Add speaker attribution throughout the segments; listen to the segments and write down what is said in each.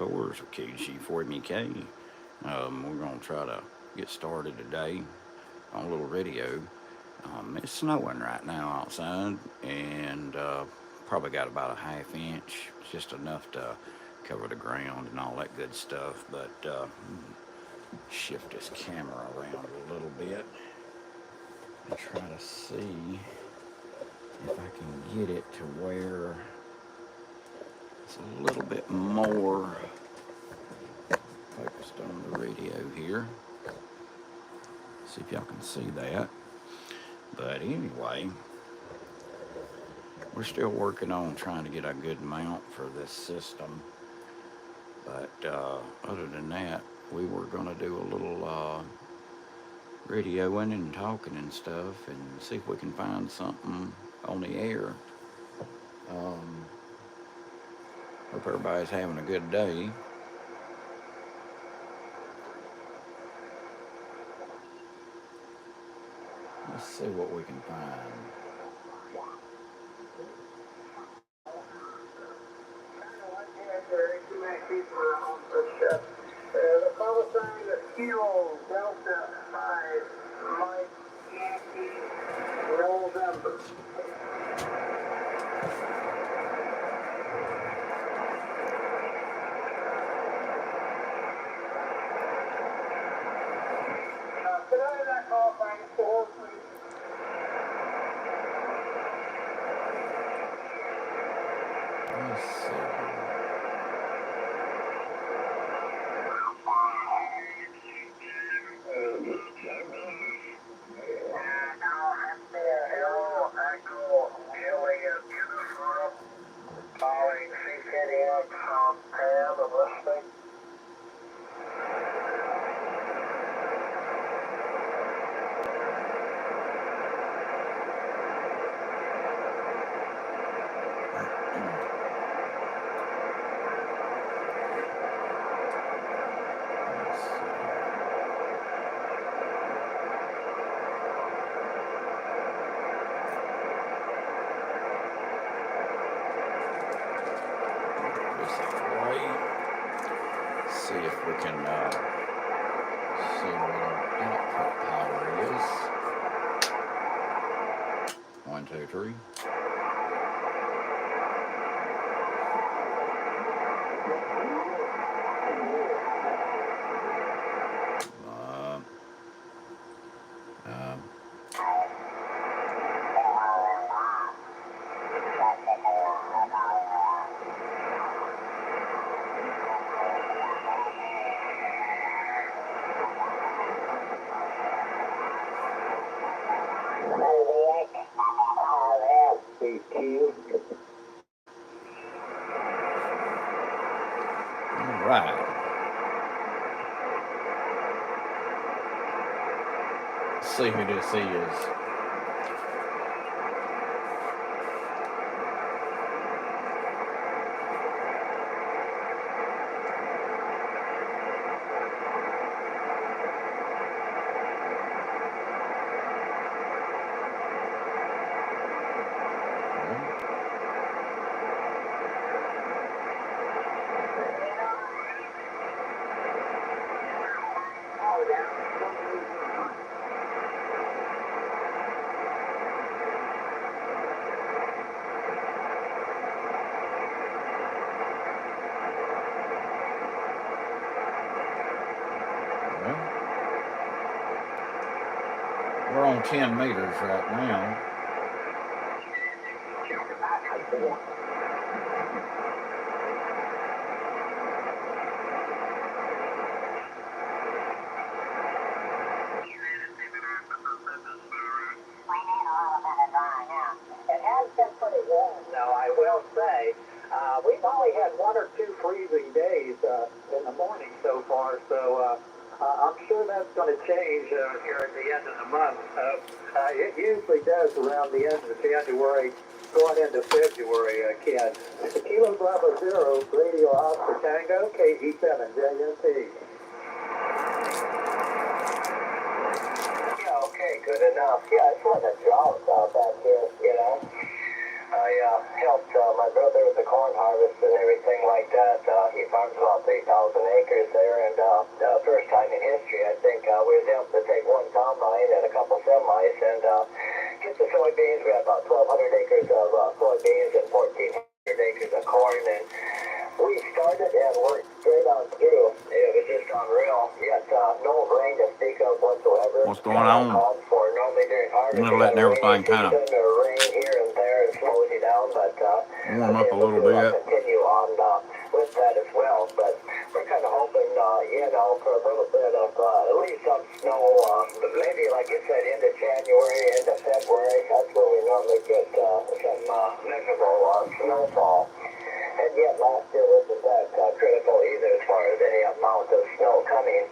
Speaker 1: Outdoors with Kg4muk. We're going to try to get started today on a little video. It's snowing right now outside, and probably got about a ½ inch, just enough to cover the ground and all that good stuff. But shift this camera around a little bit and try to see if I can get it to where it's a little bit more focused on the radio here. See if y'all can see that. But anyway, we're still working on trying to get a good mount for this system. But other than that, we were going to do a little radioing and talking and stuff and see if we can find something on the air. Hope everybody's having a good day. Let's see what we can find.
Speaker 2: The call sign is Kilo Delta 5 Mike Yankee November. Could I have that call sign 4, please?
Speaker 1: Let's see. See if we can see what our output power is. 1, 2, 3. All right. Let's see who this is. We're on 10 meters right now.
Speaker 2: It has been pretty warm, though, I will say. We've only had 1 or 2 freezing days in the morning so far, so I'm sure that's going to change here at the end of the month. It usually does around the end of January, going into February, Ken. Kilo Bravo 0, Radio Oscar Tango, Kg4muk, JNT. Yeah, okay, good enough. Yeah, it's like a job out back here, you know. I helped my brother with the corn harvest and everything like that. He farms about 3,000 acres there, and first time in history, I think, we was able to take one combine and a couple semis and get the soybeans. We had about 1,200 acres of soybeans and 1,400 acres of corn, and we started and worked straight on through. It was just unreal. Yet no rain to speak of whatsoever.
Speaker 1: What's going on?
Speaker 2: For normally during harvest,
Speaker 1: I'm letting everything kind of
Speaker 2: rain here and there and slows you down, but
Speaker 1: warm up a little bit.
Speaker 2: Continue on with that as well. But we're kind of hoping, for a little bit of at least some snow. Maybe like you said, into January, into February. That's where we normally get some measurable snowfall. And yet last year wasn't that critical either as far as any amount of snow coming.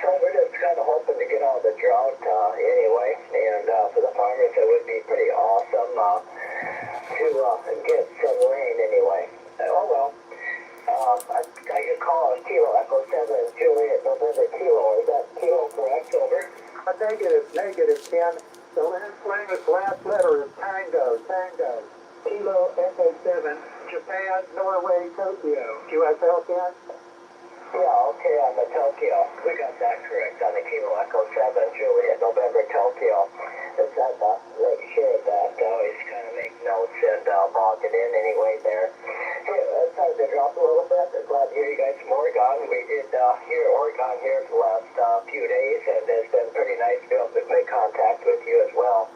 Speaker 2: So we're just kind of hoping to get out of the drought anyway. And for the farmers, it would be pretty awesome to get some rain anyway. Oh well. I can call a Kilo Echo 7 Juliet November Kilo. Is that Kilo correct? Over? Negative 10. The last letter is Tango. Kilo Echo 7. Japan, Norway, Tokyo. QSL 10? Yeah, okay, on the Tokyo. We got that correct on the Kilo Echo 7, Juliet, November, Tokyo. It's at the make sure of that. Always kind of make notes and log it in anyway there. Hey, it started to drop a little bit. I'm glad to hear you guys from Oregon. We did hear Oregon here for the last few days, and it's been pretty nice to be able to make contact with you as well.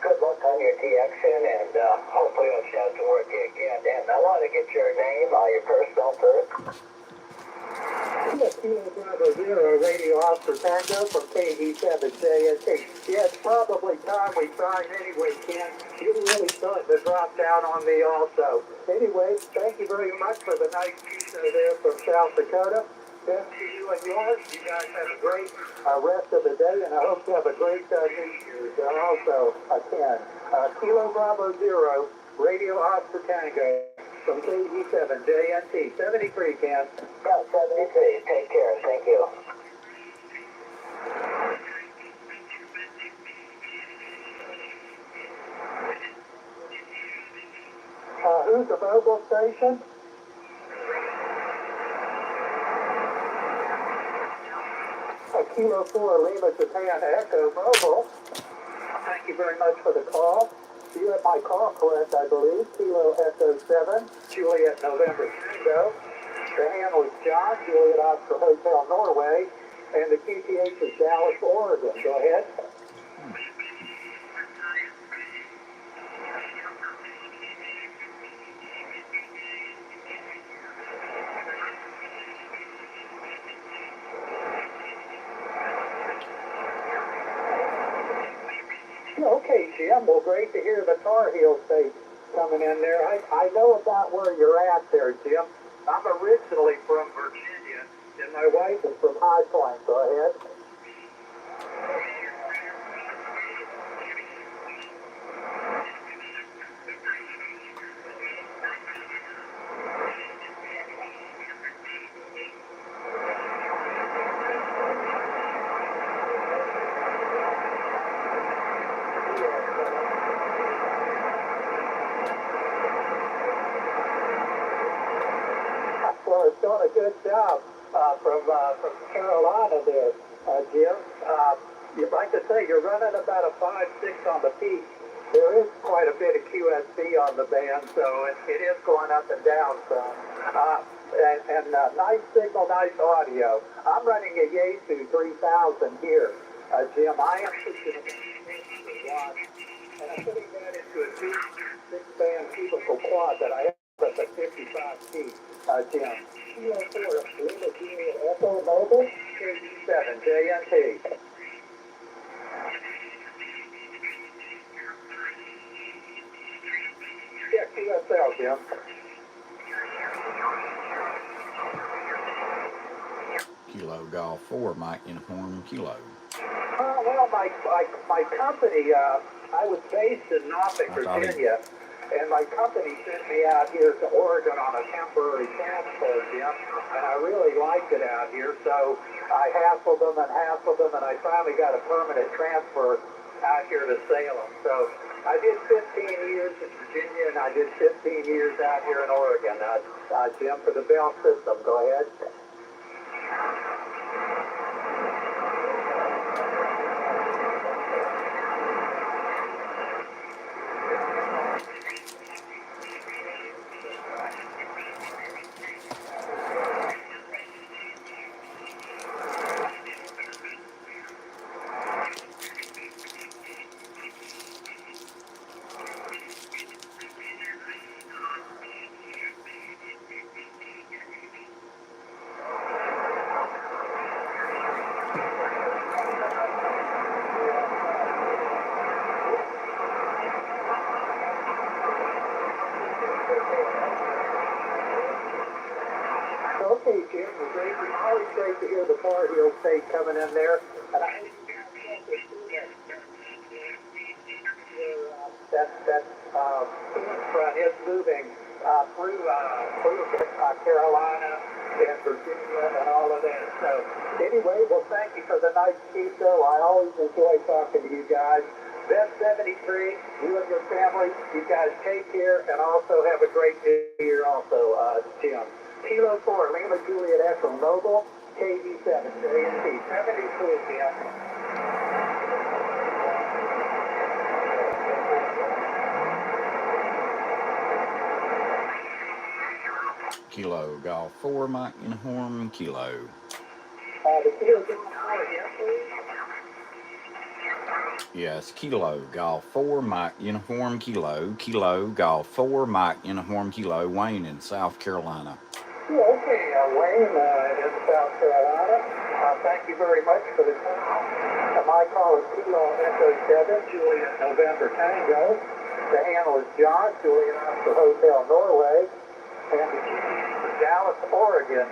Speaker 2: Good luck on your TXN, and hopefully I'll chance to work you again. And I want to get your name, your personal first. Yes, Kilo 0 Radio Officer Tango from Kg4muk. Yeah, it's probably time we tried anyway, Ken. You really starting to drop down on me also. Anyway, thank you very much for the nice pizza there from South Dakota. Best to you and yours. You guys have a great rest of the day, and I hope you have a great New Year's. Also, Ken, Kilo Bravo 0, Radio Officer Tango from Kg7, JNT, 73, Ken. Yeah, 73. Take care. Thank you. Who's the mobile station? Kilo 4 Lima Japan Echo Mobile. Thank you very much for the call. You had my call correct, I believe. Kilo Echo 7, Juliet November Tango. The handle is John, Juliet Oscar Hotel Norway, and the QTH is Dallas, Oregon. Go ahead. Okay, Jim. Well, great to hear the Tar Heel state coming in there. I know about where you're at there, Jim. I'm originally from Virginia, and my wife is from High Point. Go ahead. Well, it's doing a good job from Carolina there, Jim. You'd like to say you're running about a 5.6 on the peak. There is quite a bit of QSB on the band, so it is going up and down some. And nice signal, nice audio. I'm running a Yaesu 3000 here, Jim. I am pushing a watch, and I'm putting that into a 6-band cubicle quad that I have at the 55 feet, Jim. Kilo 4 Lima Juliet Echo Mobile, 37 JNT. Yeah, QSL, Jim.
Speaker 1: Kilo Golf 4, Mike Uniform Kilo.
Speaker 2: Well, my company, I was based in Norfolk, Virginia, and my company sent me out here to Oregon on a temporary transfer, Jim, and I really liked it out here, so I hassled them, and I finally got a permanent transfer out here to Salem. So I did 15 years in Virginia, and I did 15 years out here in Oregon. Jim, for the Bell system, go ahead. Okay, Jim, we're great. Always great to hear the Bar Heel State coming in there. And I that front is moving through Carolina and Virginia and all of that. So anyway, well, thank you for the nice ski show. I always enjoy talking to you guys. Best 73, you and your family, you guys take care and also have a great new year also, Jim. Kilo 4, Lima Juliet Echo Noble, Kg4muk, 72, Jim.
Speaker 1: Kilo Golf 4 Mike Uniform Kilo.
Speaker 2: The Kilo Golf 4, yes, please.
Speaker 1: Yes, Kilo Golf 4 Mike Uniform Kilo. Kilo Golf 4 Mike Uniform Kilo. Wayne in South Carolina.
Speaker 2: Yeah, okay, Wayne in South Carolina. Thank you very much for the call. My call is Kilo Echo 7, Juliet November Tango. The handle is John, Juliet Oscar Hotel Norway. And the GPS is Dallas, Oregon.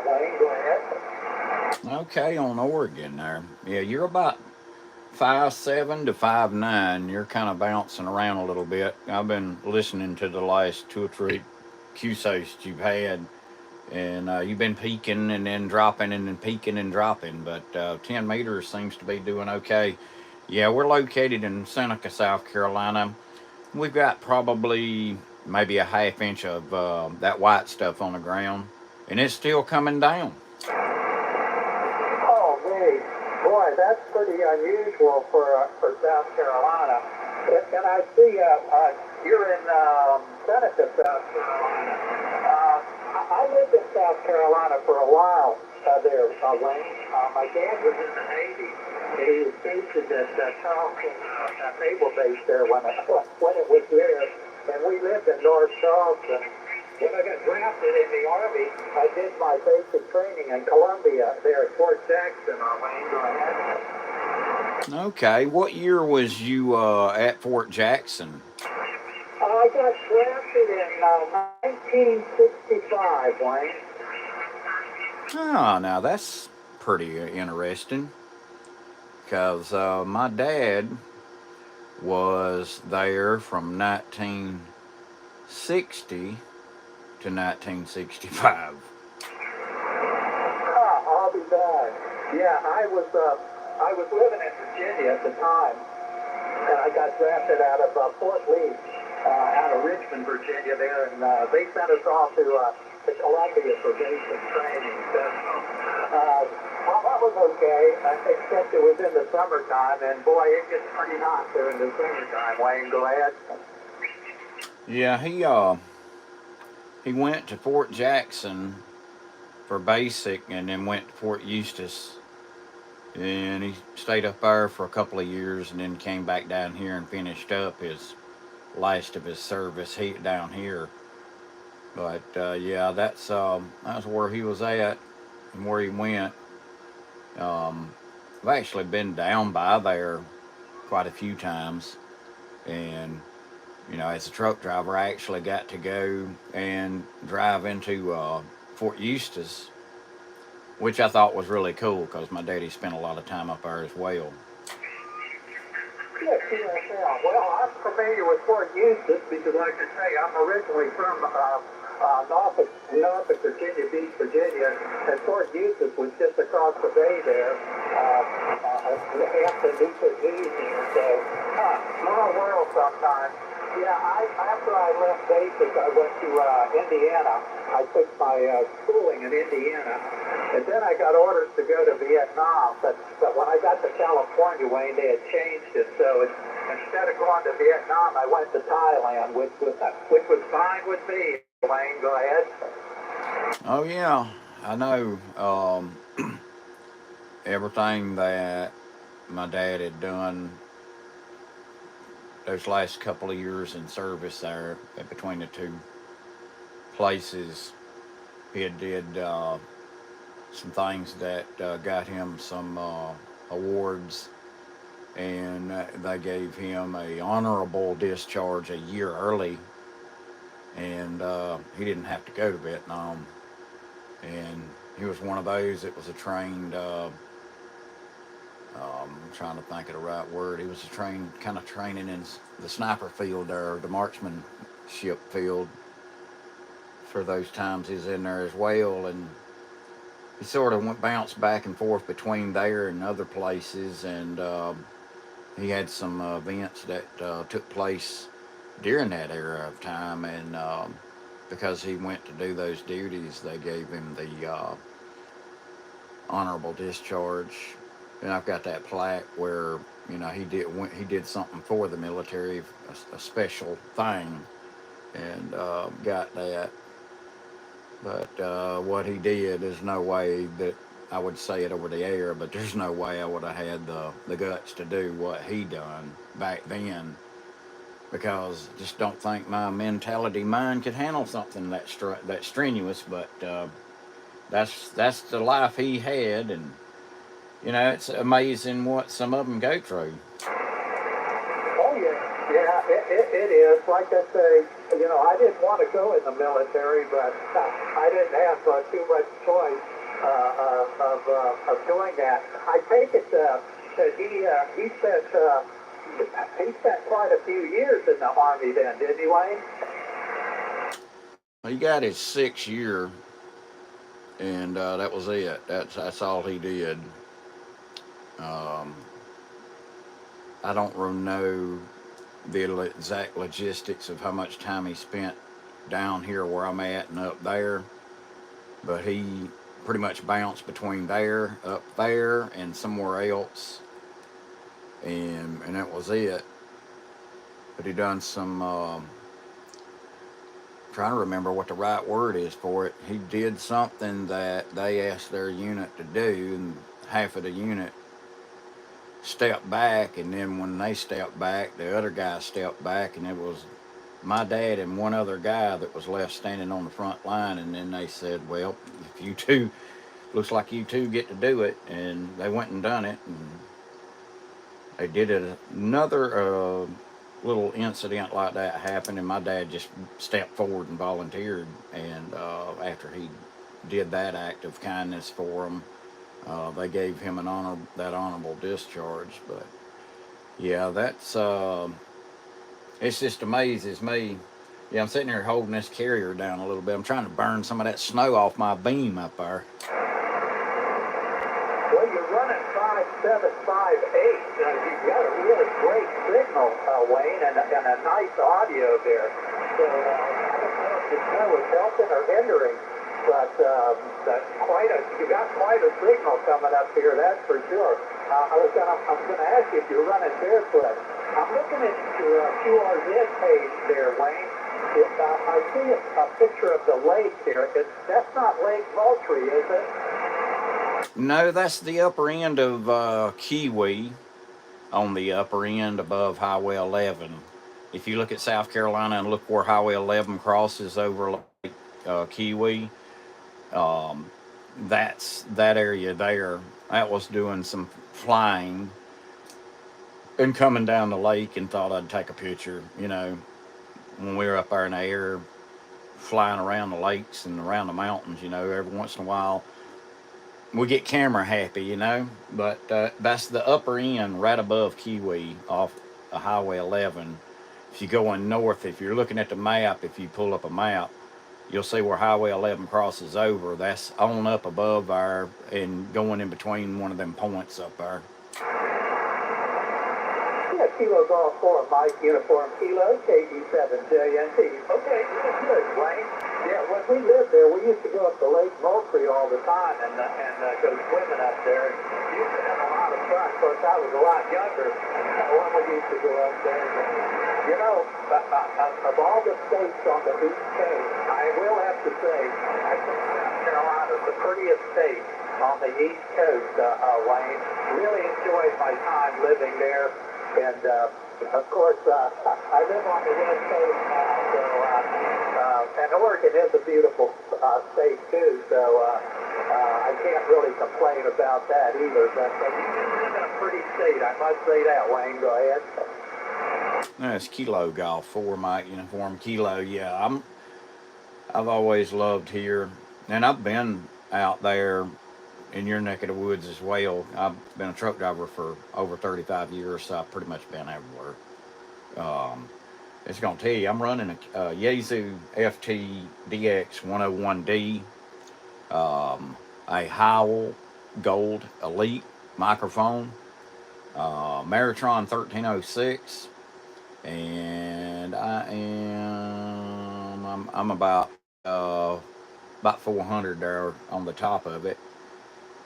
Speaker 2: Wayne, go ahead.
Speaker 1: Okay, on Oregon there. Yeah, you're about 5'7" to 5'9". You're kind of bouncing around a little bit. I've been listening to the last 2 or 3 QSOs you've had, and you've been peaking and then dropping and then peaking and dropping, but 10 meters seems to be doing okay. Yeah, we're located in Seneca, South Carolina. We've got probably maybe a ½ inch of that white stuff on the ground, and it's still coming down.
Speaker 2: Oh, me. Boy, that's pretty unusual for South Carolina. And I see you're in Seneca, South Carolina. I lived in South Carolina for a while there, Wayne. My dad was in the Navy, and he was stationed at Charleston Naval Base there when it was there. And we lived in North Charleston. When I got drafted in the Army, I did my basic training in Columbia there at Fort Jackson, Wayne. Go ahead.
Speaker 1: Okay, what year was you at Fort Jackson?
Speaker 2: I got drafted in 1965, Wayne.
Speaker 1: Oh, now that's pretty interesting, because my dad was there from 1960 to 1965.
Speaker 2: I'll be back. Yeah, I was living in Virginia at the time, and I got drafted out of Fort Lee, out of Richmond, Virginia there, and they sent us off to Columbia for basic training. So, that was okay, except it was in the summertime, and boy, it gets pretty hot there in the summertime. Wayne, go ahead.
Speaker 1: Yeah, he went to Fort Jackson for basic, and then went to Fort Eustis, and he stayed up there for a couple of years, and then came back down here and finished up his last of his service down here. But yeah, that's where he was at and where he went. I've actually been down by there quite a few times, and you know, as a truck driver, I actually got to go and drive into Fort Eustis, which I thought was really cool because my daddy spent a lot of time up there as well.
Speaker 2: Yes, yeah. Well, I'm familiar with Fort Eustis because, like I say, I'm originally from Norfolk, Virginia Beach, Virginia, and Fort Eustis was just across the bay there, Hampton, Newport News there. So, Small world sometimes. Yeah, after I left basic, I went to Indiana. I took my schooling in Indiana, and then I got orders to go to Vietnam. But when I got to California, Wayne, they had changed it. So instead of going to Vietnam, I went to Thailand, which was fine with me. Wayne, go ahead.
Speaker 1: Oh yeah, I know. Everything that my dad had done those last couple of years in service there between the two places, he had did some things that got him some awards, and they gave him a honorable discharge a year early, and he didn't have to go to Vietnam. And he was one of those that was a trained I'm trying to think of the right word. He was a kind of training in the sniper field there, the marksmanship field for those times he's in there as well. And he sort of bounced back and forth between there and other places. And he had some events that took place during that era of time. And because he went to do those duties, they gave him the honorable discharge. And I've got that plaque where he did something for the military, a special thing, and got that. But what he did, there's no way that I would say it over the air, but there's no way I would have had the guts to do what he done back then, because just don't think my mentality mind could handle something that strenuous. But that's the life he had, and it's amazing what some of them go through.
Speaker 2: Oh, yeah, it is. Like I say, I didn't want to go in the military, but I didn't have too much choice of doing that. I take it that he spent quite a few years in the Army then, didn't he, Wayne?
Speaker 1: He got his 6th year, and that was it. That's all he did. I don't really know the exact logistics of how much time he spent down here where I'm at and up there, but he pretty much bounced between there, up there, and somewhere else, and that was it. But he done some trying to remember what the right word is for it. He did something that they asked their unit to do, and half of the unit stepped back, and then when they stepped back, the other guy stepped back, and it was my dad and one other guy that was left standing on the front line. And then they said, well, if you two, looks like you two get to do it. And they went and done it, and they did it. Another little incident like that happened, and my dad just stepped forward and volunteered, and after he did that act of kindness for them, they gave him that honorable discharge. But yeah, that's it just amazes me. Yeah, I'm sitting here holding this carrier down a little bit. I'm trying to burn some of that snow off my beam up there.
Speaker 2: Well, you're running 5758. You've got a really great signal, Wayne, and a nice audio there. So I don't know if the snow is helping or hindering. But you got quite a signal coming up here, that's for sure. I'm gonna ask you if you're running barefoot. I'm looking at your QRZ page there, Wayne. I see a picture of the lake there. That's not Lake Moultrie, is it?
Speaker 1: No, that's the upper end of Kiwi, on the upper end above Highway 11. If you look at South Carolina and look where Highway 11 crosses over Lake Kiwi, that's that area there. That was doing some flying and coming down the lake, and thought I'd take a picture, when we were up there in the air flying around the lakes and around the mountains. Every once in a while we get camera happy, but that's the upper end right above Kiwi off Highway 11. If you're going north, if you're looking at the map, if you pull up a map, you'll see where Highway 11 crosses over. That's on up above there and going in between one of them points up there.
Speaker 2: Yeah, Kilo Golf 4 Mike Uniform Kilo Kg4muk. Okay, good, Wayne. Yeah, when we lived there, we used to go up to Lake Moultrie all the time and go swimming up there. And used to have a lot of fun. Of course, I was a lot younger when we used to go up there. You know, of all the states on the East Coast, I will have to say, I think South Carolina is the prettiest state on the East Coast, Wayne. Really enjoyed my time living there. And, of course, I live on the West Coast now, so, and Oregon is a beautiful state, too, so I can't really complain about that either. But you live in a pretty state, I must say that, Wayne. Go ahead.
Speaker 1: That's Kilo Golf 4 Mike Uniform Kilo. Yeah, I've always loved here, and I've been out there in your neck of the woods as well. I've been a truck driver for over 35 years, so I've pretty much been everywhere. It's going to tell you, I'm running a Yaesu FT DX 101D, a Howell Gold Elite microphone, Maritron 1306, and I'm about 400 there on the top of it.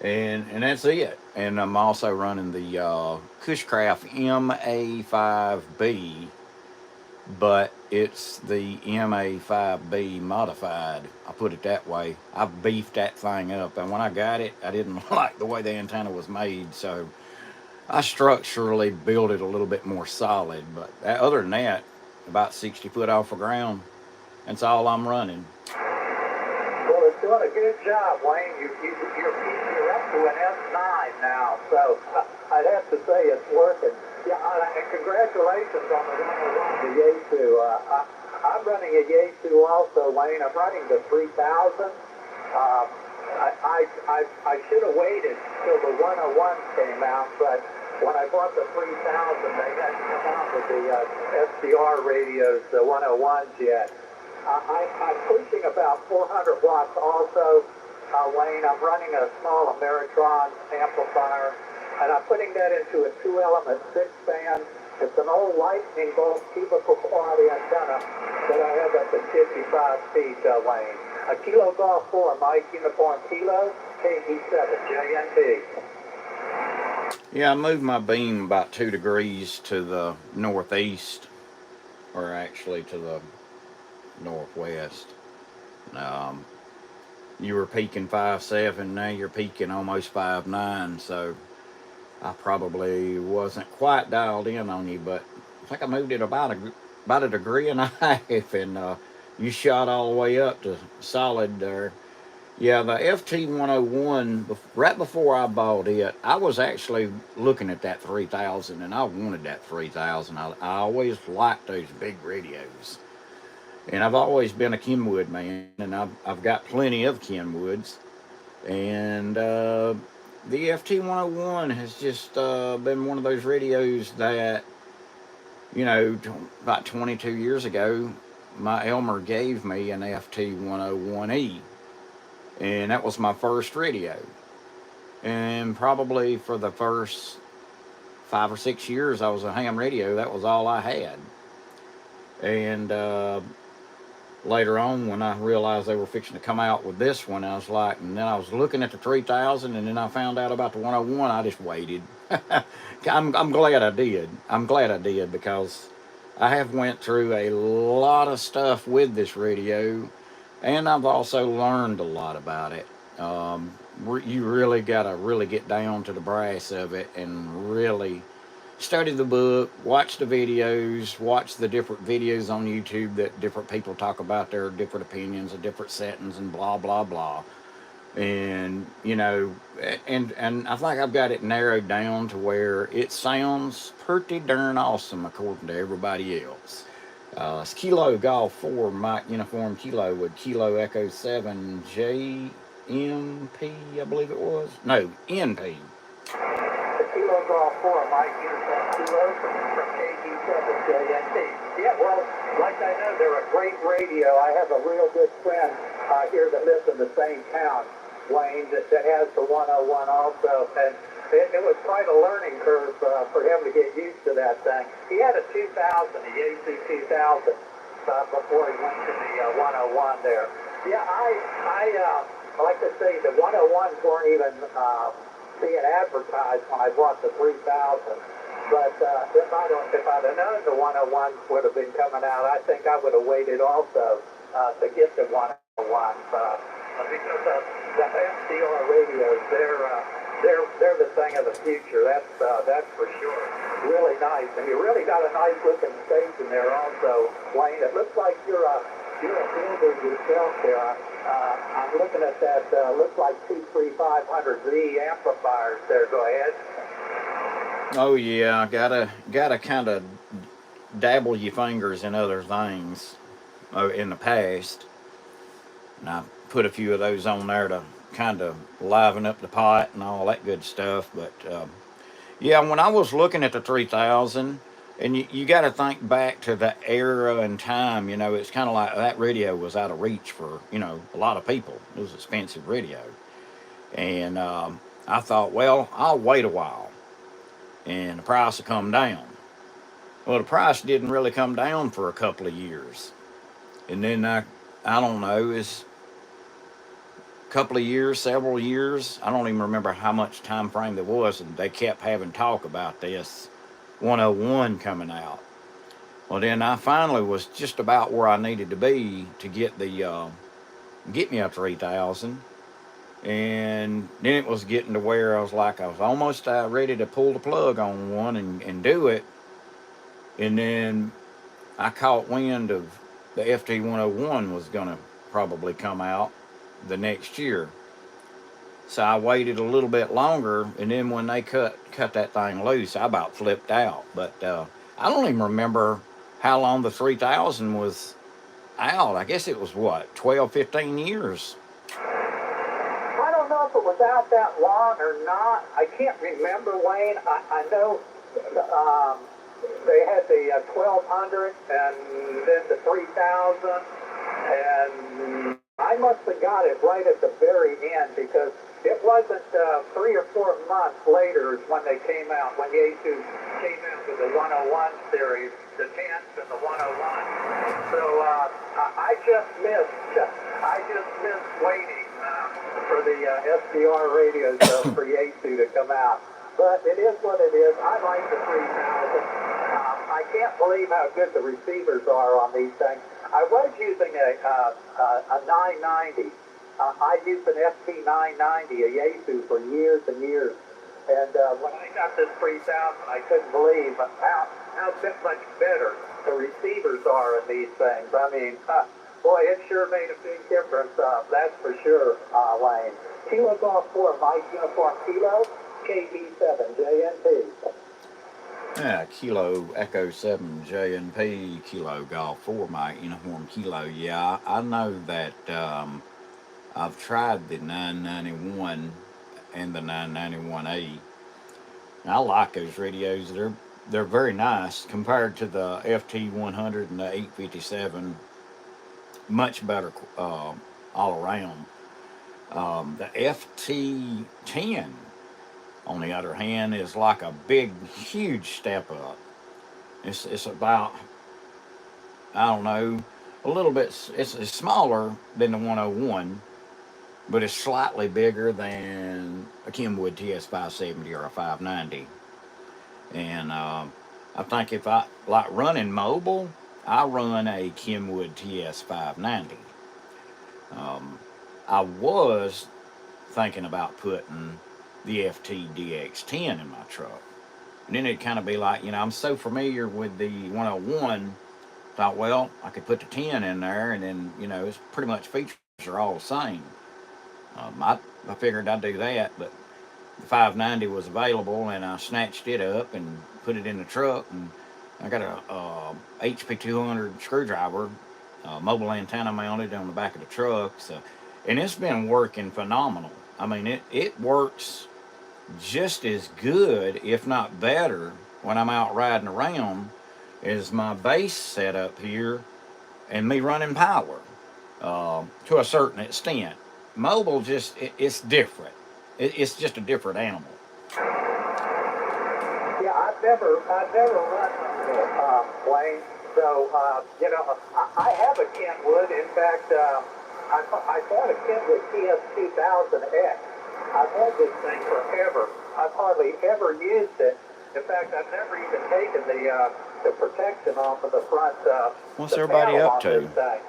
Speaker 1: And that's it. And I'm also running the Kg4muk MA5B, but it's the MA5B modified. I put it that way. I've beefed that thing up, and when I got it, I didn't like the way the antenna was made, so I structurally built it a little bit more solid. But other than that, about 60 foot off the ground, that's all I'm running.
Speaker 2: Well, it's doing a good job, Wayne. You're up to an S9 now, so I'd have to say it's working. Yeah, and congratulations on the 101, the Yaesu. I'm running a Yaesu also, Wayne. I'm running the 3000. I should have waited till the 101 came out, but when I bought the 3000, they hadn't come out with the SDR radios, the 101s yet. I'm pushing about 400 watts also, Wayne. I'm running a small Ameritron amplifier, and I'm putting that into a 2-element 6-band. It's an old lightning bolt cubicle quality antenna that I have up to 55 feet, Wayne. A Kilo Golf 4 Mike Uniform Kilo Kg4muk.
Speaker 1: Yeah, I moved my beam about 2 degrees to the northeast, or actually to the northwest. You were peaking 5.7, now you're peaking almost 5.9, so I probably wasn't quite dialed in on you, but I think I moved it about a degree and a half, and you shot all the way up to solid there. Yeah, the FT101, right before I bought it, I was actually looking at that 3000, and I wanted that 3000. I always liked those big radios. And I've always been a Kenwood man, and I've got plenty of Kenwoods. And the FT101 has just been one of those radios that, you know, about 22 years ago, my Elmer gave me an FT101E. And that was my first radio. And probably for the first 5 or 6 years I was a ham radio, that was all I had. And later on, when I realized they were fixing to come out with this one, I was like, and then I was looking at the 3000, and then I found out about the 101. I just waited. I'm glad I did. I'm glad I did, because I have went through a lot of stuff with this radio, and I've also learned a lot about it. You really got to really get down to the brass of it and really study the book, watch the videos, watch the different videos on YouTube that different people talk about their different opinions and different settings and blah, blah, blah. And, you know, and I think I've got it narrowed down to where it sounds pretty darn awesome according to everybody else. It's Kilo Golf 4 Mike Uniform Kilo with Kilo Echo 7 JMP, I believe it was. No, NP.
Speaker 2: Kilo Golf 4 Mike Uniform Kilo from Kg4muk. Yeah, well, like I know, they're a great radio. I have a real good friend here that lives in the same town, Wayne, that has the 101 also. And it was quite a learning curve for him to get used to that thing. He had a 2000, a Yaesu 2000, before he went to the 101 there. Yeah, I like to say the 101s weren't even being advertised when I bought the 3000. But if I'd have known the 101s would have been coming out, I think I would have waited also to get the 101s because the SDR radios, they're the thing of the future. That's for sure. Really nice, and you really got a nice looking station there also, Wayne. It looks like you're a builder yourself there. I'm looking at that. Looks like 23500Z amplifiers there. Go ahead.
Speaker 1: Oh yeah, gotta kind of dabble your fingers in other things in the past, and I put a few of those on there to kind of liven up the pot and all that good stuff. But yeah, when I was looking at the 3000, and you got to think back to the era and time. You know, it's kind of like that radio was out of reach for a lot of people. It was expensive radio, and I thought, well, I'll wait a while and the price will come down. Well, the price didn't really come down for a couple of years. And then I don't know, it's a couple of years, several years. I don't even remember how much time frame there was. And they kept having talk about this 101 coming out. Well, then I finally was just about where I needed to be to get me a 3000. And then it was getting to where I was almost ready to pull the plug on one and do it. And then I caught wind of the FT101 was going to probably come out the next year. So I waited a little bit longer, and then when they cut that thing loose, I about flipped out. But I don't even remember how long the 3000 was out. I guess it was, 12, 15 years.
Speaker 2: I don't know if it was out that long or not. I can't remember, Wayne. I know they had the 1200 and then the 3000, and I must have got it right at the very end because it wasn't 3 or 4 months later when they came out, when Yaesu came out with the 101 series, the 10s and the 101. So I just missed waiting for the SDR radios for Yaesu to come out. But it is what it is. I like the 3000. I can't believe how good the receivers are on these things. I was using a 990. I used an FT990, a Yaesu, for years and years. And when I got this 3000, I couldn't believe how much better the receivers are in these things. I mean, boy, it sure made a big difference. That's for sure, Wayne. Kilo Golf 4, Mike Uniform Kilo, Kg4muk, JNP.
Speaker 1: Yeah, Kilo Echo 7 JNP, Kilo Golf 4 Uniform Kilo. Yeah, I know that I've tried the 991 and the 991A. I like those radios. They're very nice compared to the FT100 and the 857. Much better all around. The FT10, on the other hand, is like a huge step up. It's about, I don't know, a little bit. It's smaller than the 101, but it's slightly bigger than a Kenwood TS570 or a 590. And I think if I like running mobile, I run a Kenwood TS590. I was thinking about putting the FT-DX10 in my truck. And then it'd kind of be like, I'm so familiar with the 101, thought, well, I could put the 10 in there, and then, it's pretty much features are all the same. I figured I'd do that, but the 590 was available, and I snatched it up and put it in the truck, and I got a HP 200 screwdriver, mobile antenna mounted on the back of the truck, and it's been working phenomenal. I mean, it works just as good, if not better, when I'm out riding around as my base setup here and me running power to a certain extent. Mobile it's different. It's just a different animal.
Speaker 2: I've never run them, Wayne. So, I have a Kenwood. In fact, I bought a Kenwood TS2000X. I've had this thing forever. I've hardly ever used it. In fact, I've never even taken the protection off of the front.
Speaker 1: What's
Speaker 2: The
Speaker 1: everybody
Speaker 2: panel
Speaker 1: up
Speaker 2: on
Speaker 1: to?
Speaker 2: this thing.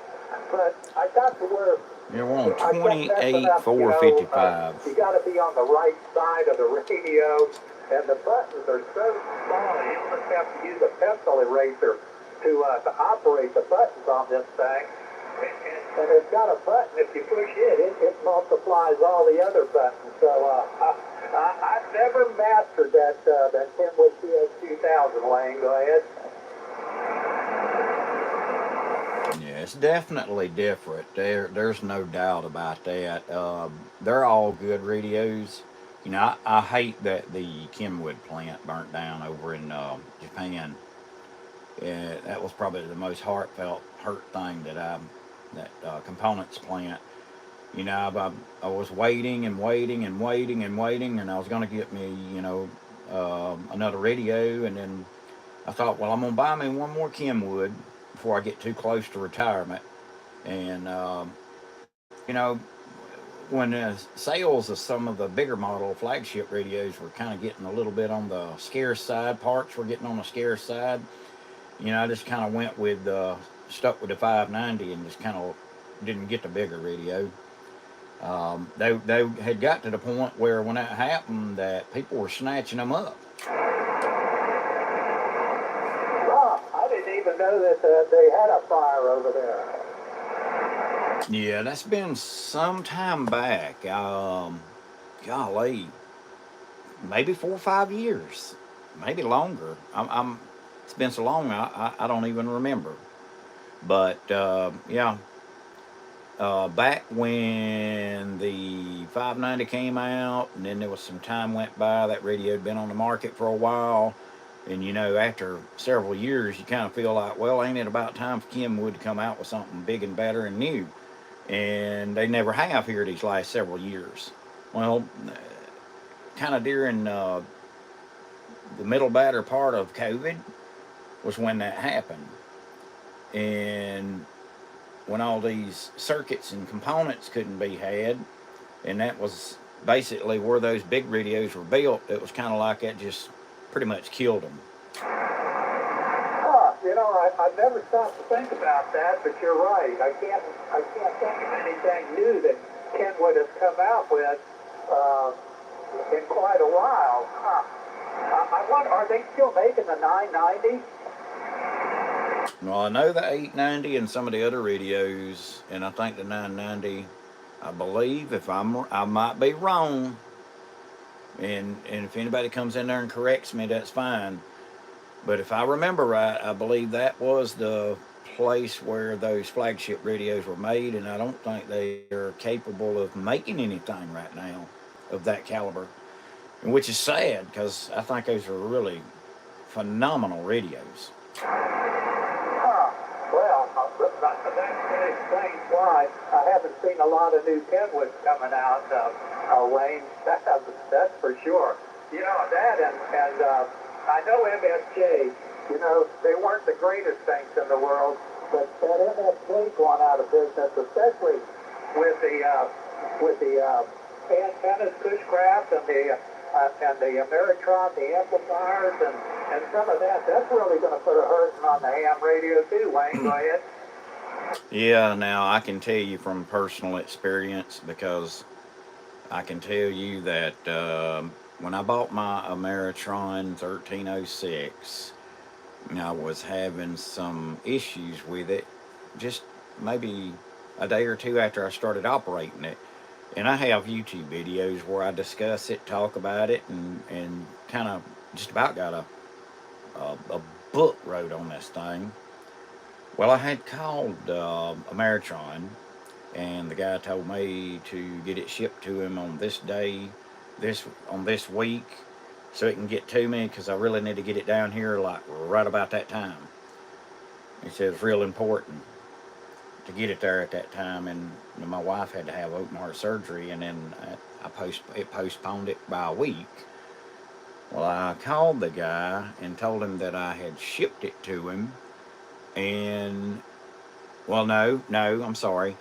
Speaker 2: But I got to where
Speaker 1: You're on
Speaker 2: I kept messing up,
Speaker 1: 28,455.
Speaker 2: you got to be on the right side of the radio, and the buttons are so small. You almost have to use a pencil eraser to operate the buttons on this thing. And it's got a button. If you push it multiplies all the other buttons. So I've never mastered that Kenwood TS2000, Wayne. Go ahead.
Speaker 1: Yeah, it's definitely different. There's no doubt about that. They're all good radios. You know, I hate that the Kenwood plant burnt down over in Japan. That was probably the most heartfelt hurt thing that components plant. You know, I was waiting and waiting and waiting and waiting, and I was going to get me, another radio, and then I thought, well, I'm going to buy me one more Kenwood before I get too close to retirement. And, you know, when sales of some of the bigger model flagship radios were kind of getting a little bit on the scarce side, parts were getting on the scarce side, I just kind of went with, stuck with the 590 and just kind of didn't get the bigger radio. They had got to the point where when that happened that people were snatching them up.
Speaker 2: I didn't even know that they had a fire over there.
Speaker 1: Yeah, that's been some time back. Golly, maybe 4 or 5 years, maybe longer. It's been so long I don't even remember. But yeah, back when the 590 came out, and then there was some time went by. That radio had been on the market for a while. And, after several years, you kind of feel like, well, ain't it about time for Kenwood to come out with something big and better and new? And they never have here these last several years. Well, kind of during the middle batter part of COVID was when that happened. And when all these circuits and components couldn't be had, and that was basically where those big radios were built, it was kind of like that just pretty much killed them.
Speaker 2: I've never stopped to think about that, but you're right. I can't think of anything new that Kenwood has come out with in quite a while. I wonder, are they still making the 990?
Speaker 1: Well, I know the 890 and some of the other radios, and I think the 990, I believe, I might be wrong, and if anybody comes in there and corrects me, that's fine. But if I remember right, I believe that was the place where those flagship radios were made, and I don't think they are capable of making anything right now of that caliber, which is sad because I think those are really phenomenal radios.
Speaker 2: Well, that explains why I haven't seen a lot of new Kenwoods coming out, Wayne. That's for sure. That and I know MSJ, they weren't the greatest things in the world, but that MSJ's gone out of business, especially with the antennas, Kg4muk, and the Ameritron, the amplifiers, and some of that. That's really going to put a hurting on the ham radio too, Wayne. Go ahead.
Speaker 1: Yeah, now I can tell you from personal experience, because I can tell you that when I bought my Ameritron 1306, I was having some issues with it just maybe a day or two after I started operating it. And I have YouTube videos where I discuss it, talk about it, and kind of just about got a book wrote on this thing. Well, I had called Ameritron, and the guy told me to get it shipped to him on this day, on this week, so it can get to me, because I really need to get it down here like right about that time. He said it's real important to get it there at that time, and my wife had to have open heart surgery, and then it postponed it by a week. Well, I called the guy and told him that I had shipped it to him. And, well, no, I'm sorry.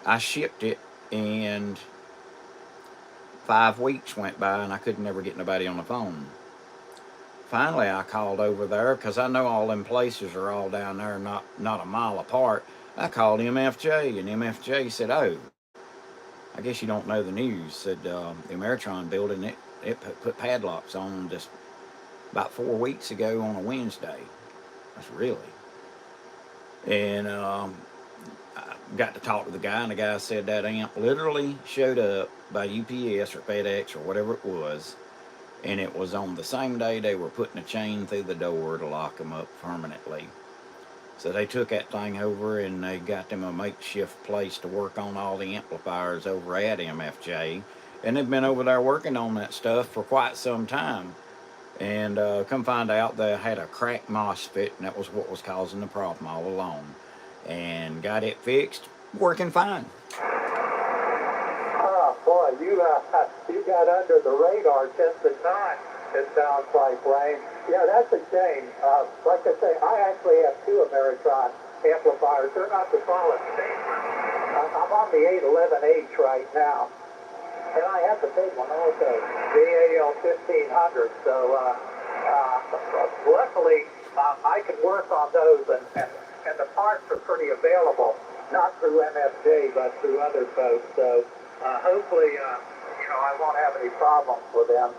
Speaker 1: I shipped it, and 5 weeks went by, and I could never get nobody on the phone. Finally, I called over there because I know all them places are all down there, not a mile apart. I called MFJ, and MFJ said, "Oh, I guess you don't know the news." Said the Ameritron building it put padlocks on just about 4 weeks ago on a Wednesday. That's really. And I got to talk to the guy, and the guy said that amp literally showed up by UPS or FedEx or whatever it was, and it was on the same day they were putting a chain through the door to lock them up permanently. So they took that thing over and they got them a makeshift place to work on all the amplifiers over at MFJ. And they've been over there working on that stuff for quite some time. And come find out they had a cracked MOSFET, and that was what was causing the problem all along. And got it fixed, working fine.
Speaker 2: Oh, boy, you got under the radar just in time, it sounds like, Wayne. Yeah, that's a shame. Like I say, I actually have two Ameritron amplifiers. They're not the solid state. I'm on the 811H right now. And I have the big one also, the AL 1500. So luckily, I can work on those, and the parts are pretty available, not through MFJ, but through other folks. So hopefully, I won't have any problems with them.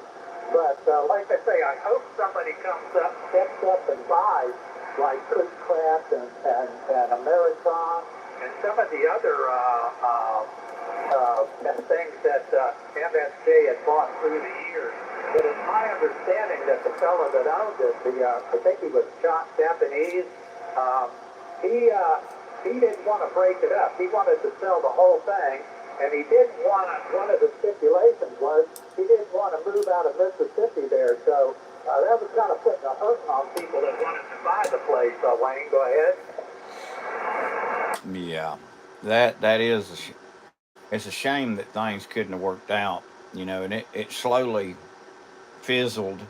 Speaker 2: But like I say, I hope somebody comes up, steps up and buys like Kg4muk and Ameritron and some of the other things that MSJ had bought through the years. But it's my understanding that the fellow that owned it, I think he was Japanese, he didn't want to break it up. He wanted to sell the whole thing, and he didn't want to, one of the stipulations was he didn't want to move out of Mississippi there. So that was kind of putting a hurting on people that wanted to buy the place. Wayne, go ahead.
Speaker 1: Yeah, that is it's a shame that things couldn't have worked out, and it slowly fizzled.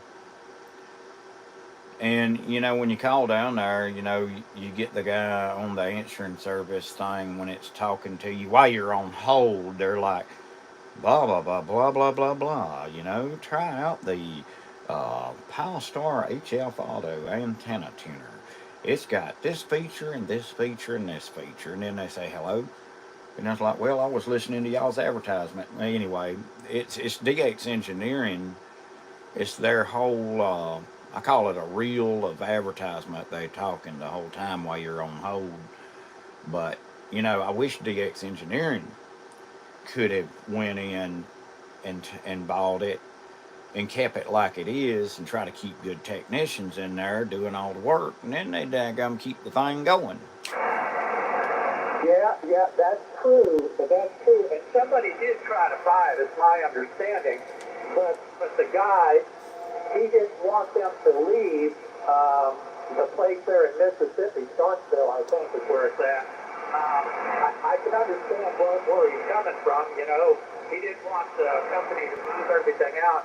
Speaker 1: And when you call down there, you get the guy on the answering service thing when it's talking to you while you're on hold. They're like, blah blah blah blah blah blah blah. Try out the Pilestar HF Auto antenna tuner. It's got this feature and this feature and this feature, and then they say hello. And I was like, well, I was listening to y'all's advertisement. Anyway, it's DX Engineering. It's their whole, I call it a reel of advertisement. They talking the whole time while you're on hold. But, I wish DX Engineering could have went in and bought it and kept it like it is and try to keep good technicians in there doing all the work. And then they daggum keep the thing going.
Speaker 2: Yeah, that's true. And somebody did try to buy it, is my understanding. But the guy, he didn't want them to leave the place there in Mississippi, Starkville, I think is where it's at. I can understand where he's coming from. He didn't want the company to move everything out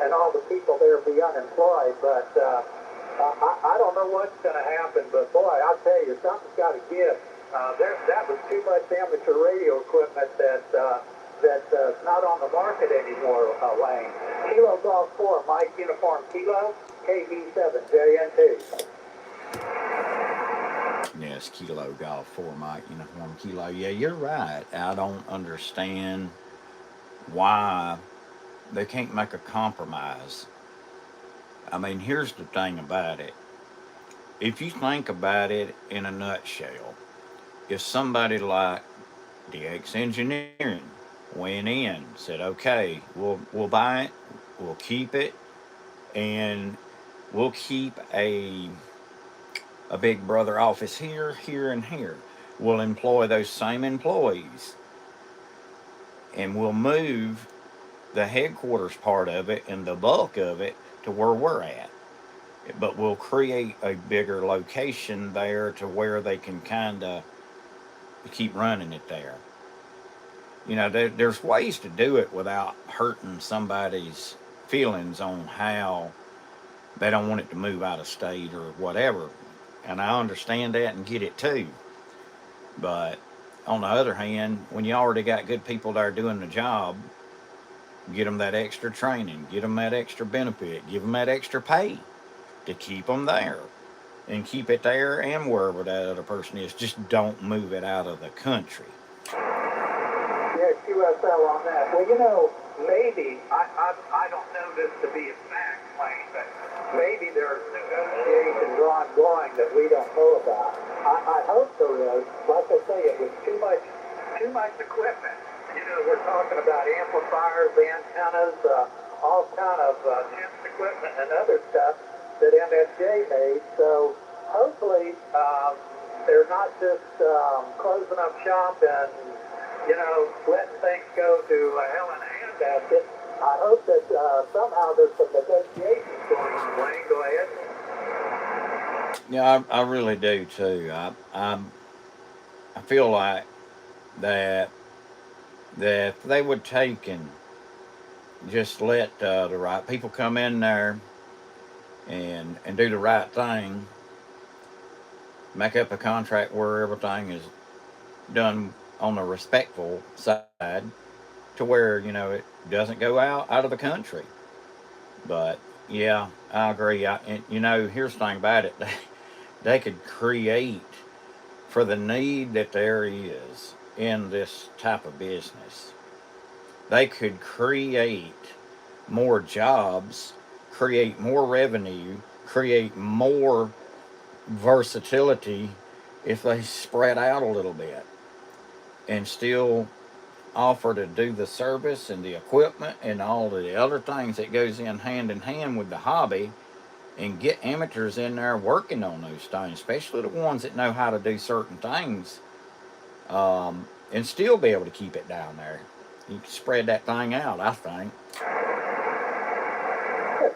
Speaker 2: and all the people there be unemployed. But I don't know what's going to happen. But boy, I'll tell you, something's got to give. That was too much amateur radio equipment that's not on the market anymore, Wayne. Kilo Golf 4, Mike Uniform Kilo, Kg4muk.
Speaker 1: Yes, Kilo Golf 4, Mike Uniform Kilo. Yeah, you're right. I don't understand why they can't make a compromise. I mean, here's the thing about it. If you think about it in a nutshell, if somebody like DX Engineering went in, said, okay, we'll buy it, we'll keep it, and we'll keep a Big Brother office here, here, and here. We'll employ those same employees, and we'll move the headquarters part of it and the bulk of it to where we're at. But we'll create a bigger location there to where they can kind of keep running it there. There's ways to do it without hurting somebody's feelings on how they don't want it to move out of state or whatever. And I understand that and get it too. But on the other hand, when you already got good people there doing the job, get them that extra training, get them that extra benefit, give them that extra pay to keep them there and keep it there and wherever that other person is. Just don't move it out of the country.
Speaker 2: Yeah, QSL on that. Well, you know, maybe, I don't know this to be a fact, Wayne, but maybe there's negotiations ongoing that we don't know about. I hope there is. Like I say, it was too much equipment. You know, we're talking about amplifiers, antennas, all kind of tense equipment and other stuff that MSJ made. So hopefully they're not just closing up shop and, you know, letting things go to hell in a handbasket. I hope that somehow there's some negotiations going on. Wayne, go ahead.
Speaker 1: Yeah, I really do too. I feel like that if they would take and just let the right people come in there and do the right thing, make up a contract where everything is done on the respectful side, to where, you know, it doesn't go out of the country. But yeah, I agree. And you know, here's the thing about it: they could create, for the need that there is in this type of business, they could create more jobs, create more revenue, create more versatility if they spread out a little bit and still offer to do the service and the equipment and all the other things that goes in hand with the hobby, and get amateurs in there working on those things, especially the ones that know how to do certain things, and still be able to keep it down there. You can spread that thing out, I think.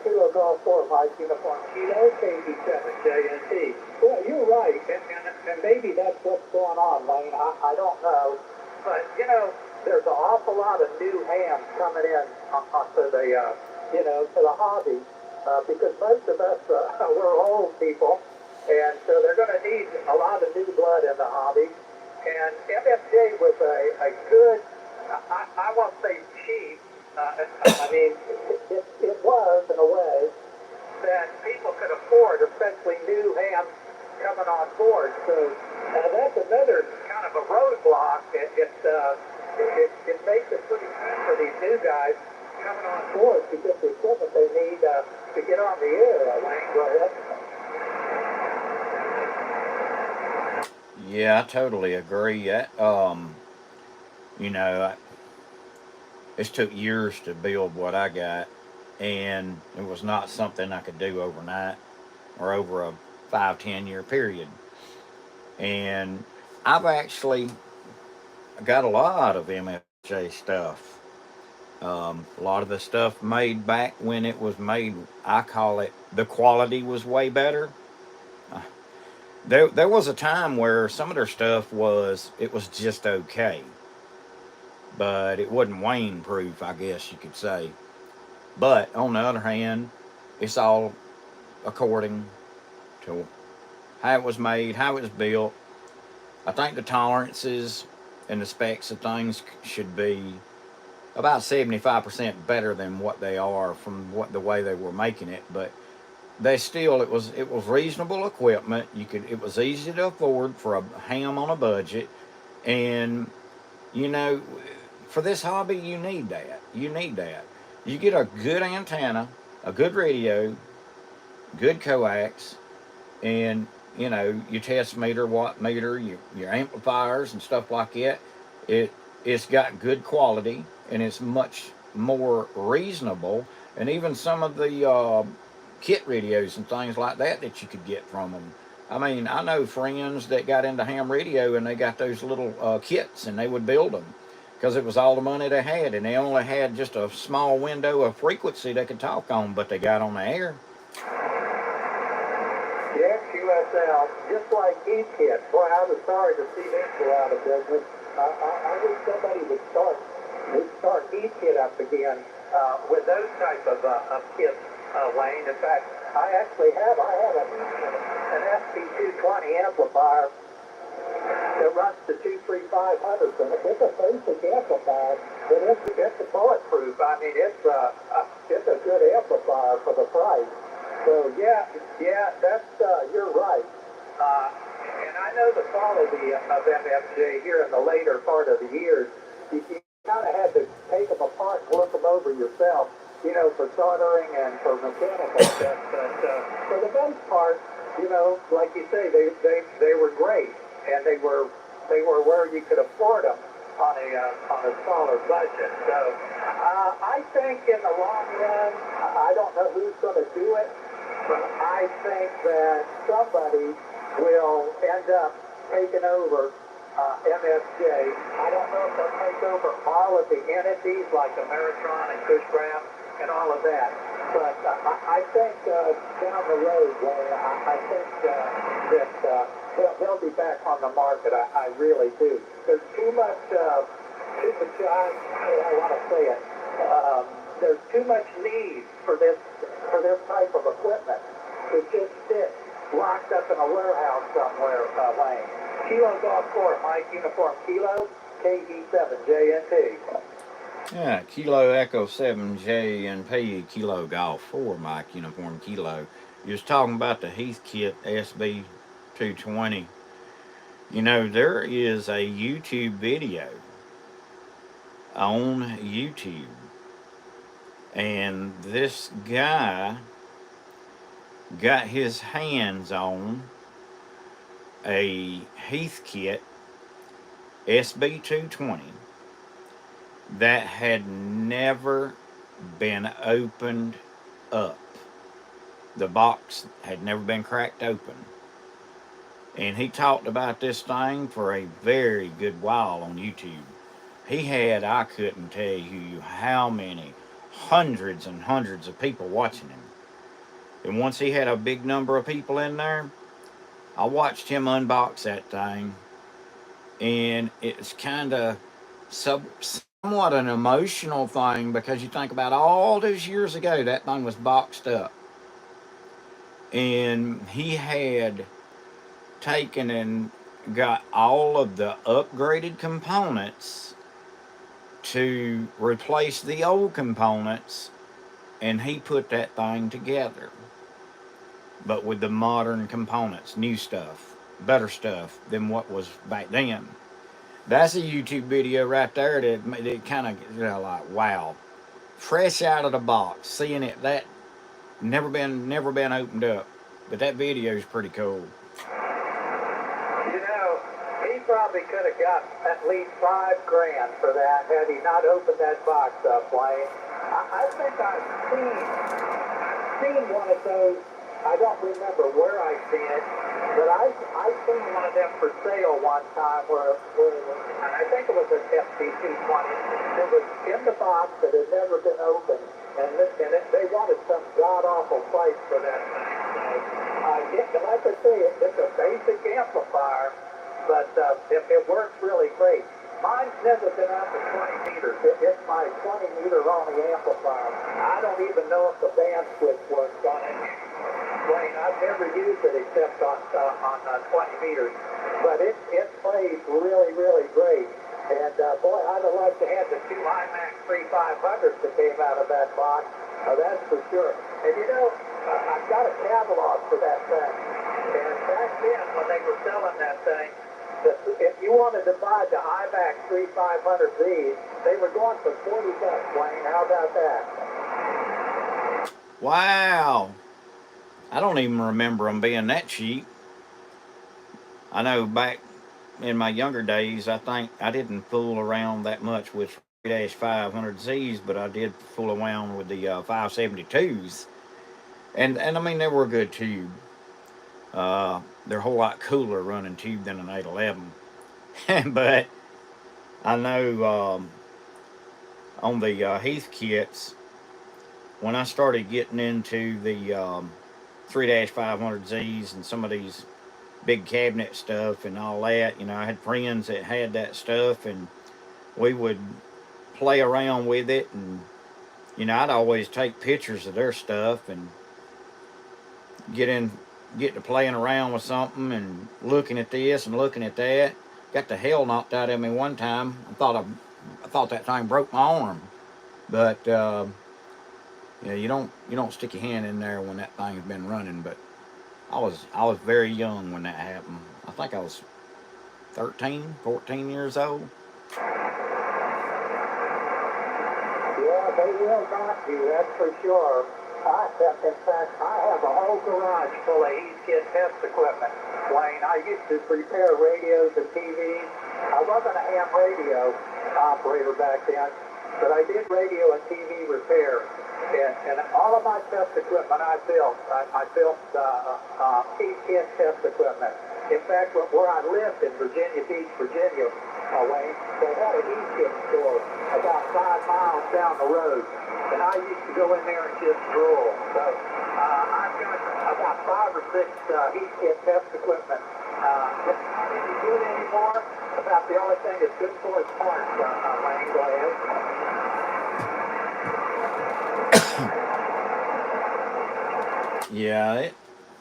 Speaker 2: Kilo Golf 4 Mike, Uniform Kilo, Kg4muk. Well, you're right, and maybe that's what's going on, Wayne. I don't know. But, you know, there's an awful lot of new hands coming in to the, you know, to the hobby, because most of us, we're old people, and so they're going to need a lot of new blood in the hobby. And MFJ was a good, I won't say cheap, I mean, it was, in a way, that people could afford, especially new hands coming on board. So that's another kind of a roadblock. It makes it pretty good for these new guys coming on board to get the equipment they need to get on the air. Wayne, go ahead.
Speaker 1: Yeah, I totally agree. You know, it's took years to build what I got, and it was not something I could do overnight or over a 5-10 year period. And I've actually got a lot of MFJ stuff. A lot of the stuff made back when it was made, I call it, the quality was way better. Uh, there was a time where some of their stuff was just okay, but it wasn't Wayne proof, I guess you could say. But on the other hand, it's all according to how it was made, how it was built. I think the tolerances and the specs of things should be about 75% better than what they are from the way they were making it. But they still, it was reasonable equipment. It was easy to afford for a ham on a budget, and you know, for this hobby, you need that. You need that. You get a good antenna, a good radio, good coax, and you know your test meter, watt meter, your amplifiers and stuff like that. It's got good quality, and it's much more reasonable. And even some of the kit radios and things like that you could get from them. I mean, I know friends that got into ham radio and they got those little kits, and they would build them because it was all the money they had, and they only had just a small window of frequency they could talk on, but they got on the air.
Speaker 2: Yes, QSL, just like E-Kit. Boy, I was sorry to see them go out of business. I wish somebody would start E-Kit up again. with those type of kits, Wayne. In fact, I have an SP220 amplifier that runs to 23500s, and it's a basic amplifier, but it's bulletproof. I mean, it's a good amplifier for the price. So yeah, that's you're right. And I know the quality of MFJ here in the later part of the years, you kind of had to take them apart and look them over yourself, you know, for soldering and for mechanical stuff. But for the most part, you know, like you say, they were great, and they were where you could afford them on a smaller budget. So I think in the long run, I don't know who's going to do it, but I think that somebody will end up taking over MFJ. I don't know if they'll take over all of the entities like Ameritron and Kg4muk and all of that. But I think down the road, I think that they'll be back on the market. I really do. There's too much, I want to say it, there's too much need for this type of equipment to just sit locked up in a warehouse somewhere, Wayne. Kilo Golf 4, Mike Uniform Kilo, Kg4muk.
Speaker 1: Yeah, Kilo Echo 7 JNP, Kilo Golf 4, Mike Uniform Kilo. You was talking about the Heathkit SB220. You know, there is a YouTube video on YouTube, and this guy got his hands on a Heathkit SB220 that had never been opened up. The box had never been cracked open. And he talked about this thing for a very good while on YouTube. He had, I couldn't tell you how many, hundreds and hundreds of people watching him. And once he had a big number of people in there, I watched him unbox that thing. And it's kind of somewhat an emotional thing, because you think about all those years ago that thing was boxed up. And he had taken and got all of the upgraded components to replace the old components, and he put that thing together, but with the modern components, new stuff, better stuff than what was back then. That's a YouTube video right there that kind of, you know, like, wow, fresh out of the box, seeing it that never been opened up. But that video is pretty cool.
Speaker 2: You know, he probably could have got at least $5,000 for that had he not opened that box up, Wayne. I think I've seen one of those. I don't remember where I've seen it, but I've seen one of them for sale one time where and I think it was an FD220. It was in the box that had never been opened, and they wanted some god-awful price for that thing. So, like I say, it's a basic amplifier, but it works really great. Mine's never been up to 20 meters. It's my 20 meter only amplifier. I don't even know if the band switch works on it. Wayne, I've never used it except on 20 meters, but it plays really, really great. And boy, I'd have liked to have the two IMAX 3500s that came out of that box. That's for sure. And you know, I've got a catalog for that thing. And back then, when they were selling that thing, if you wanted to buy the IMAX 3500Z, they were going for $40, Wayne. How about that?
Speaker 1: Wow. I don't even remember them being that cheap. I know back in my younger days, I think I didn't fool around that much with 3-500Zs, but I did fool around with the 572s. And I mean, they were a good tube. They're a whole lot cooler running tube than an 811. But I know on the Heath kits, when I started getting into the 3-500Zs and some of these big cabinet stuff and all that, you know, I had friends that had that stuff, and we would play around with it and you know, I'd always take pictures of their stuff and get to playing around with something and looking at this and looking at that. Got the hell knocked out of me one time. I thought that thing broke my arm, but yeah, you don't stick your hand in there when that thing's been running. But I was very young when that happened. I think I was 13, 14 years old.
Speaker 2: Yeah, they will knock you, that's for sure. In fact, I have a whole garage full of heat kit test equipment. Wayne, I used to repair radios and TVs. I wasn't a ham radio operator back then, but I did radio and TV repair. And all of my test equipment I built heat kit test equipment. In fact, where I lived in Virginia Beach, Virginia, Wayne, they had a heat kit store about 5 miles down the road. And I used to go in there and just drool. So I've got about 5 or 6 heat kit test equipment. It's not any good anymore. About the only thing that's good for is parts. Wayne, go ahead.
Speaker 1: Yeah,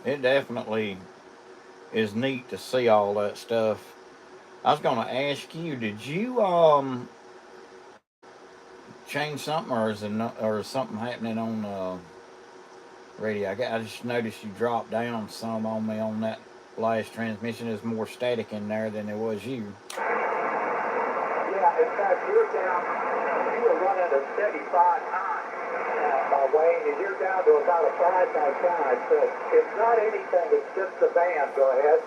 Speaker 1: it definitely is neat to see all that stuff. I was gonna ask you, did you change something, or or is something happening on radio? I just noticed you dropped down some on me on that last transmission. There's more static in there than there was you.
Speaker 2: Yeah, in fact, you're down. You were running a steady 5.9. Wayne, and you're down to about a 5.5. So it's not anything. It's just the band. Go ahead.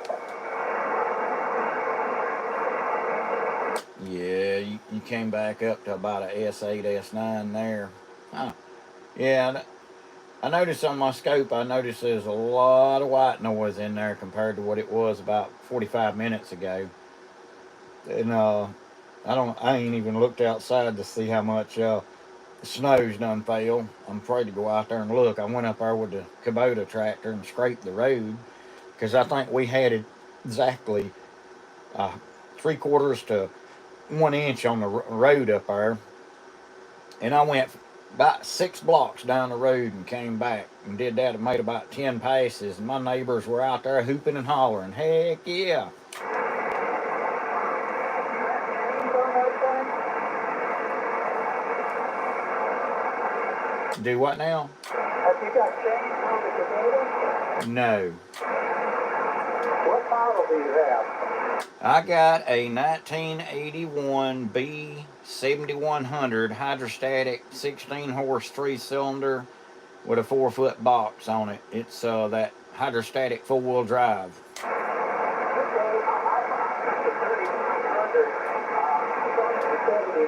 Speaker 1: Yeah, you came back up to about a S8, S9 there. Huh. Yeah, I noticed on my scope, I noticed there's a lot of white noise in there compared to what it was about 45 minutes ago. And I ain't even looked outside to see how much snow's done fell. I'm afraid to go out there and look. I went up there with the Kubota tractor and scraped the road because I think we had it exactly 3/4 to 1 inch on the road up there. And I went about 6 blocks down the road and came back and did that and made about 10 passes. And my neighbors were out there hooping and hollering. Heck yeah. Do what now?
Speaker 2: Have you got chains on the Kubota?
Speaker 1: No.
Speaker 2: What model do you have?
Speaker 1: I got a 1981 B7100 hydrostatic 16 horse 3-cylinder with a 4-foot box on it. It's that hydrostatic 4-wheel drive.
Speaker 2: Okay, I got the 3500, the 79,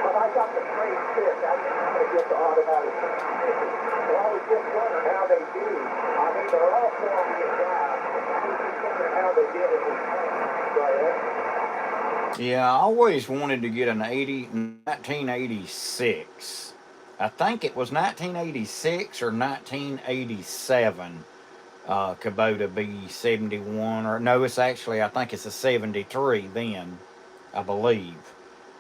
Speaker 2: but I got the straight fit. I didn't know how to get the automatic transmission. So I was just wondering how they do. I mean, they're all 4-wheel drive. I was just wondering how they did it with Go ahead.
Speaker 1: Yeah, I always wanted to get an 1986. I think it was 1986 or 1987 Kubota B71. Or no, it's actually, I think it's a 73 then, I believe.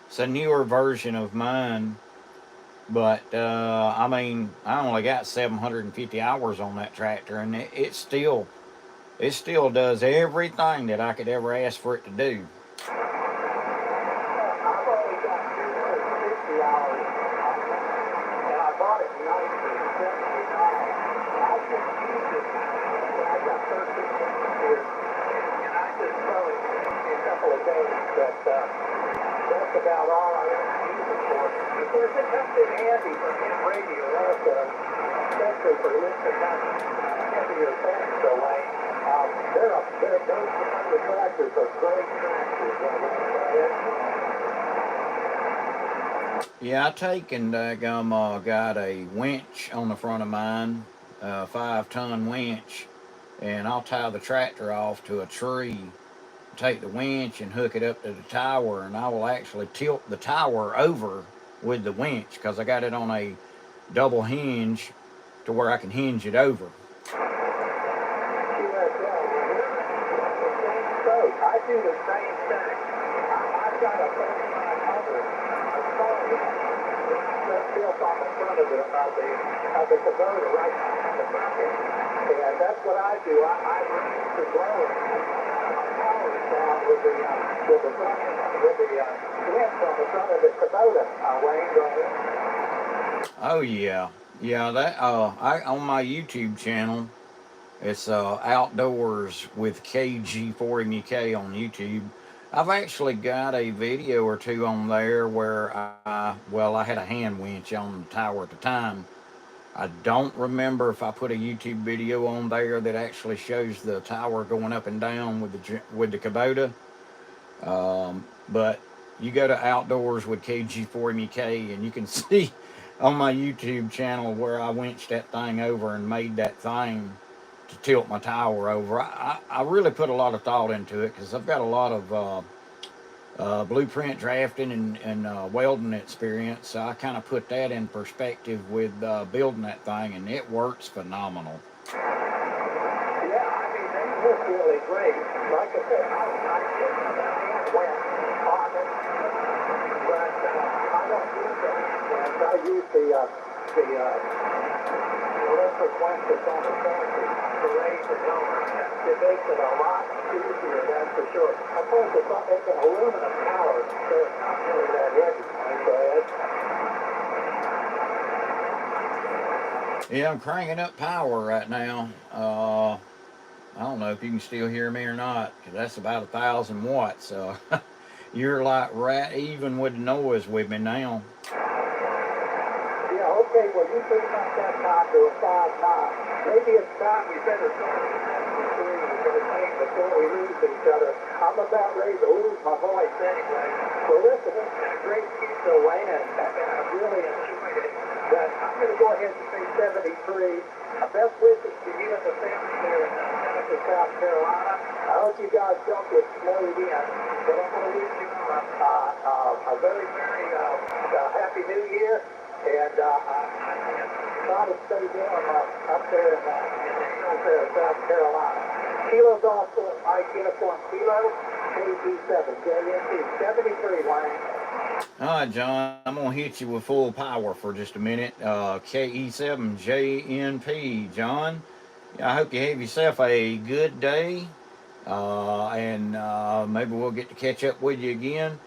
Speaker 1: It's a newer version of mine. But, I mean, I only got 750 hours on that tractor, and it still does everything that I could ever ask for it to do.
Speaker 2: I've only got 250 hours, and I bought it in 1979. I just used it. I got 13 years, and I just throw it in a couple of days, but that's about all I ever use it for. Of course, it comes in handy for hit radio also, especially for listening to heavier things, so Wayne. Those tractors are great tractors.
Speaker 1: Yeah, I taken got a winch on the front of mine, a 5-ton winch, and I'll tie the tractor off to a tree, take the winch and hook it up to the tower, and I will actually tilt the tower over with the winch because I got it on a double hinge to where I can hinge it over.
Speaker 2: I do the same thing. I've got a 3500. I built on the front of the Kubota right behind the bucket. And that's what I do. I run the blower, power down with the winch on the front of the Kubota. Wayne, go ahead.
Speaker 1: Oh yeah, yeah. That I on my YouTube channel. It's Outdoors with Kg4muk on YouTube. I've actually got a video or two on there where I had a hand winch on the tower at the time. I don't remember if I put a YouTube video on there that actually shows the tower going up and down with the Kubota. But you go to Outdoors with Kg4muk and you can see on my YouTube channel where I winched that thing over and made that thing to tilt my tower over. I really put a lot of thought into it because I've got a lot of blueprint drafting and welding experience. So I kind of put that in perspective with building that thing, and it works phenomenal.
Speaker 2: Yeah, I mean, they look really great. Like I said, I did have a hand winch on it, but I don't use the hand winch. I use the electric winch that's on the front to raise it over. It makes it a lot easier, that's for sure. Of course, it's an aluminum tower, so it's not really that heavy. Go ahead.
Speaker 1: Yeah, I'm cranking up power right now. I don't know if you can still hear me or not, because that's about 1,000 watts. So you're like right even with the noise with me now.
Speaker 2: Yeah, okay, well, you pretty much that time to a 5-9. Maybe it's time we better start with the thing before we lose each other. I'm about ready to lose my voice anyway. So listen, it's been a great pizza, Wayne, and I really enjoyed it. But I'm going to go ahead and say 73. Best wishes to you and the family there in Seneca, South Carolina. I hope you guys don't get snowed in. But I'm going to wish you a very, very happy New Year. And I'm trying to stay warm up there in the hills there of South Carolina. Kilo Golf Mike Uniform Kilo, Kg7, JNT, 73, Wayne.
Speaker 1: All right, John, I'm going to hit you with full power for just a minute. KE7 JNP, John. I hope you have yourself a good day, and maybe we'll get to catch up with you again.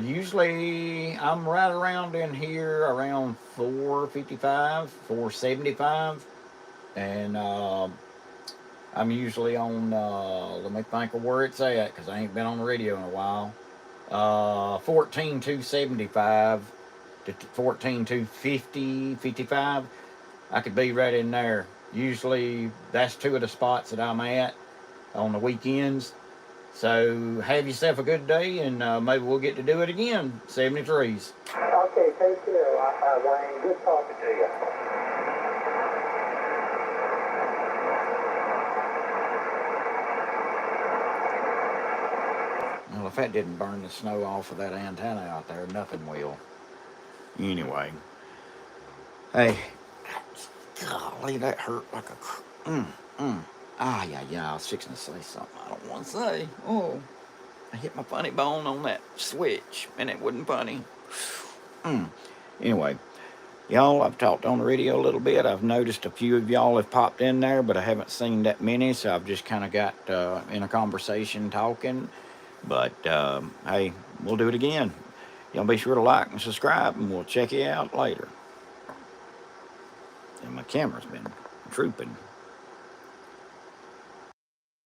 Speaker 1: Usually I'm right around in here around 455, 475, and I'm usually on, let me think of where it's at, because I ain't been on the radio in a while. 14,275 to 14,250, 55. I could be right in there. Usually that's two of the spots that I'm at on the weekends. So have yourself a good day, and maybe we'll get to do it again. 73s.
Speaker 2: Okay, take care, Wayne. Good talking to you.
Speaker 1: Well, if that didn't burn the snow off of that antenna out there, nothing will. Anyway. Hey, golly, that hurt like a... yeah, I was fixing to say something I don't want to say. Oh, I hit my funny bone on that switch, and it wasn't funny. Anyway, y'all, I've talked on the radio a little bit. I've noticed a few of y'all have popped in there, but I haven't seen that many, so I've just kind of got in a conversation talking. But, hey, we'll do it again. Y'all be sure to like and subscribe, and we'll check you out later. And my camera's been drooping.